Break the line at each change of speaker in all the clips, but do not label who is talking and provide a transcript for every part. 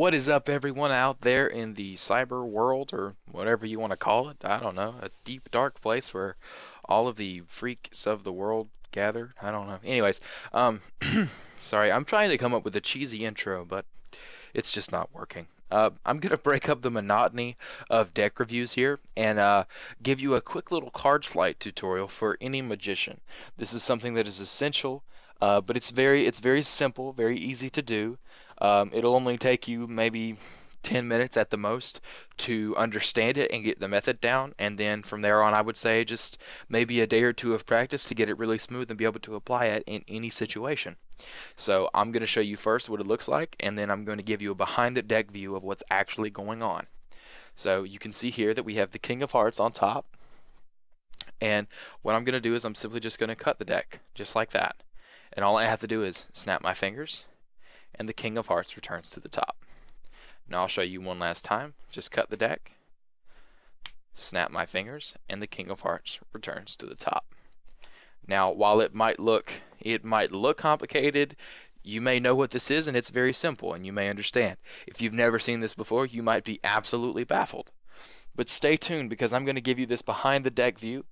What is up, everyone out there in the cyber world, or whatever you want to call it? I don't know, a deep, dark place where all of the freaks of the world gather. I don't know. Anyways, um, sorry, I'm trying to come up with a cheesy intro, but it's just not working. I'm gonna break up the monotony of deck reviews here and give you a quick little card sleight tutorial for any magician. This is something that is essential, but it's very simple, very easy to do. It'll only take you maybe 10 minutes at the most to understand it and get the method down, and then from there on, I would say just maybe a day or two of practice to get it really smooth and be able to apply it in any situation. So I'm going to show you first what it looks like, and then I'm going to give you a behind the deck view of what's actually going on. So you can see here that we have the King of Hearts on top, and what I'm going to do is I'm simply just going to cut the deck, just like that. And all I have to do is snap my fingers, and the King of Hearts returns to the top. Now I'll show you one last time. Just cut the deck, snap my fingers, and the King of Hearts returns to the top. Now, while it might look complicated, you may know what this is, and it's very simple, and you may understand. If you've never seen this before, you might be absolutely baffled. But stay tuned, because I'm going to give you this behind the deck view,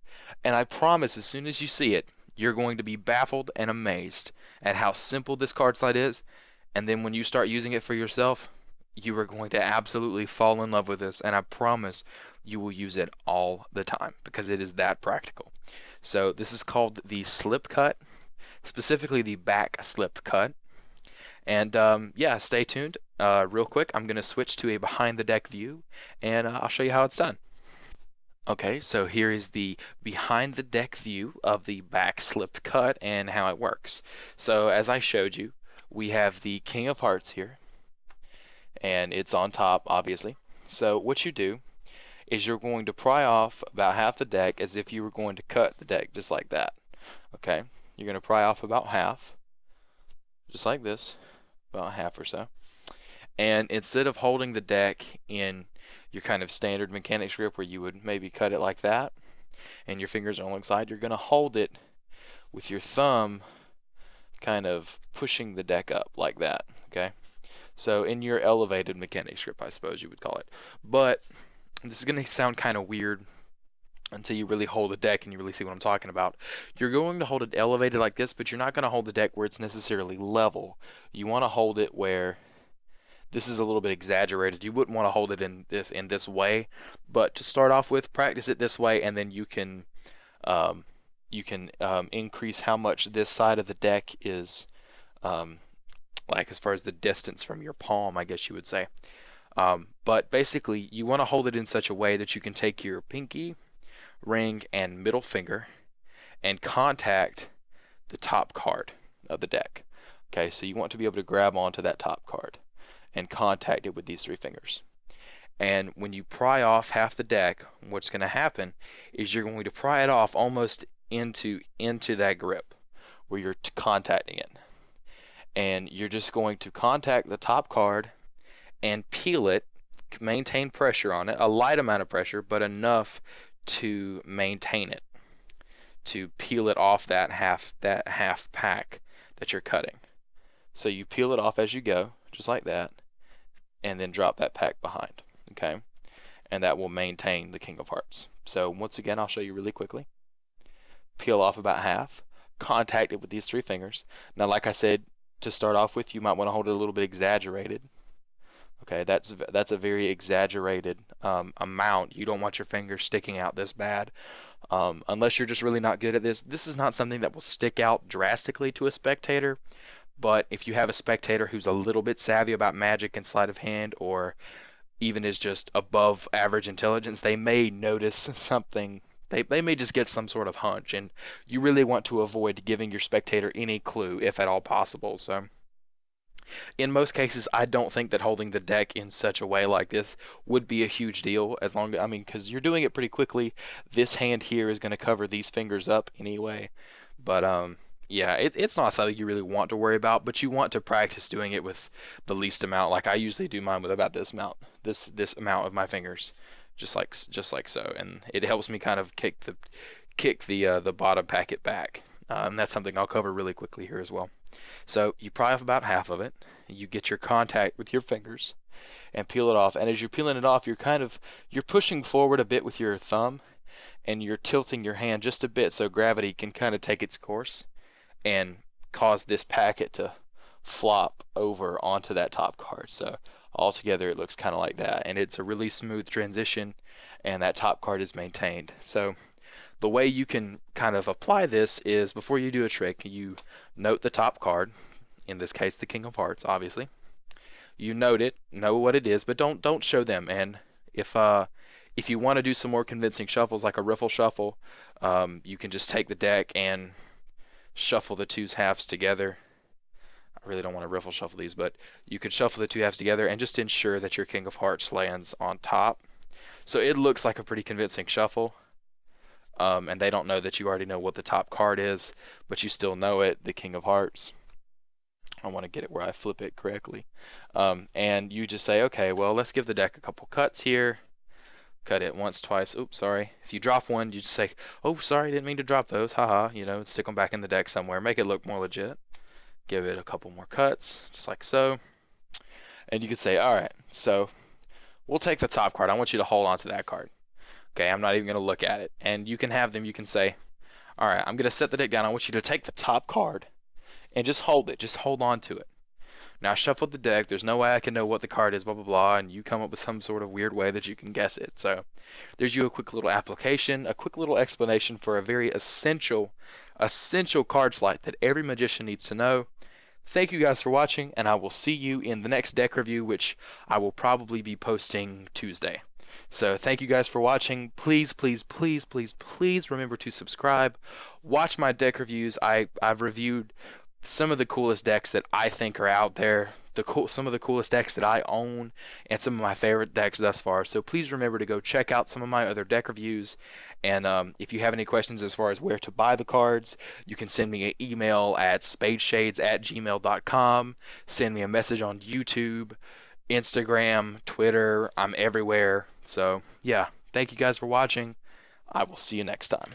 and I promise as soon as you see it, you're going to be baffled and amazed at how simple this card slide is, and then when you start using it for yourself, you are going to absolutely fall in love with this, and I promise you will use it all the time, because it is that practical. So this is called the slip cut, specifically the back slip cut. And yeah, stay tuned. Real quick, I'm going to switch to a behind the deck view, and I'll show you how it's done. Okay, so here is the behind the deck view of the back slip cut and how it works. So as I showed you, we have the King of Hearts here, and it's on top, obviously. So what you do is you're going to pry off about half the deck as if you were going to cut the deck, just like that. Okay, you're going to pry off about half, just like this, about half or so. And instead of holding the deck in your kind of standard mechanics grip where you would maybe cut it like that, and your fingers are on one side, you're going to hold it with your thumb kind of pushing the deck up like that, okay? So in your elevated mechanics grip, I suppose you would call it. But this is going to sound kind of weird until you really hold the deck and you really see what I'm talking about. You're going to hold it elevated like this, but you're not going to hold the deck where it's necessarily level. You want to hold it where this is a little bit exaggerated. You wouldn't want to hold it in this way, but to start off with, practice it this way, and then you can increase how much this side of the deck is, like as far as the distance from your palm, I guess you would say. But basically, you want to hold it in such a way that you can take your pinky, ring, and middle finger and contact the top card of the deck. Okay, so you want to be able to grab onto that top card and contact it with these three fingers. And when you pry off half the deck, what's going to happen is you're going to pry it off almost into that grip where you're contacting it. And you're just going to contact the top card and peel it, maintain pressure on it, a light amount of pressure, but enough to maintain it, to peel it off that half pack that you're cutting. So you peel it off as you go, just like that, and then drop that pack behind, okay? And that will maintain the King of Hearts. So once again, I'll show you really quickly. Peel off about half, contact it with these three fingers. Now, like I said, to start off with, you might want to hold it a little bit exaggerated. Okay, that's a very exaggerated amount. You don't want your fingers sticking out this bad. Unless you're just really not good at this. This is not something that will stick out drastically to a spectator, but if you have a spectator who's a little bit savvy about magic and sleight of hand, or even is just above average intelligence, they may notice something. They may just get some sort of hunch, and you really want to avoid giving your spectator any clue, if at all possible. So in most cases, I don't think that holding the deck in such a way like this would be a huge deal, as long as, I mean, because you're doing it pretty quickly. This hand here is going to cover these fingers up anyway. But yeah, it's not something you really want to worry about, but you want to practice doing it with the least amount. Like I usually do mine with about this amount, this amount of my fingers, just like so, and it helps me kind of kick the bottom packet back. And that's something I'll cover really quickly here as well. So you pry off about half of it. You get your contact with your fingers and peel it off. And as you're peeling it off, you're pushing forward a bit with your thumb, and you're tilting your hand just a bit so gravity can kind of take its course and cause this packet to flop over onto that top card. So altogether it looks kind of like that, and it's a really smooth transition, and that top card is maintained. So the way you can kind of apply this is before you do a trick, you note the top card, in this case the King of Hearts, obviously. You note it, know what it is, but don't show them. And if you want to do some more convincing shuffles like a Riffle Shuffle, you can just take the deck and shuffle the two halves together. I really don't want to Riffle Shuffle these, but you can shuffle the two halves together and just ensure that your King of Hearts lands on top. So it looks like a pretty convincing shuffle. And they don't know that you already know what the top card is, but you still know it, the King of Hearts. I want to get it where I flip it correctly. And you just say, okay, well, let's give the deck a couple cuts here. Cut it once, twice. Oops, sorry. If you drop one, you just say, oh, sorry, didn't mean to drop those. Haha, stick them back in the deck somewhere. Make it look more legit. Give it a couple more cuts, just like so. And you could say, all right, so we'll take the top card. I want you to hold on to that card. Okay, I'm not even going to look at it. And you can have them, you can say, all right, I'm going to set the deck down. I want you to take the top card and just hold it. Just hold on to it. Now, I shuffled the deck. There's no way I can know what the card is, blah, blah, blah, and you come up with some sort of weird way that you can guess it. So there's you a quick little application, a quick little explanation for a very essential card sleight that every magician needs to know. Thank you guys for watching, and I will see you in the next deck review, which I will probably be posting Tuesday. So thank you guys for watching. Please, please, please, please, please remember to subscribe. Watch my deck reviews. I've reviewed some of the coolest decks that I think are out there, some of the coolest decks that I own, and some of my favorite decks thus far. So please remember to go check out some of my other deck reviews. And if you have any questions as far as where to buy the cards, you can send me an email at spadeshades@gmail.com. Send me a message on YouTube, Instagram, Twitter. I'm everywhere. So yeah, thank you guys for watching. I will see you next time.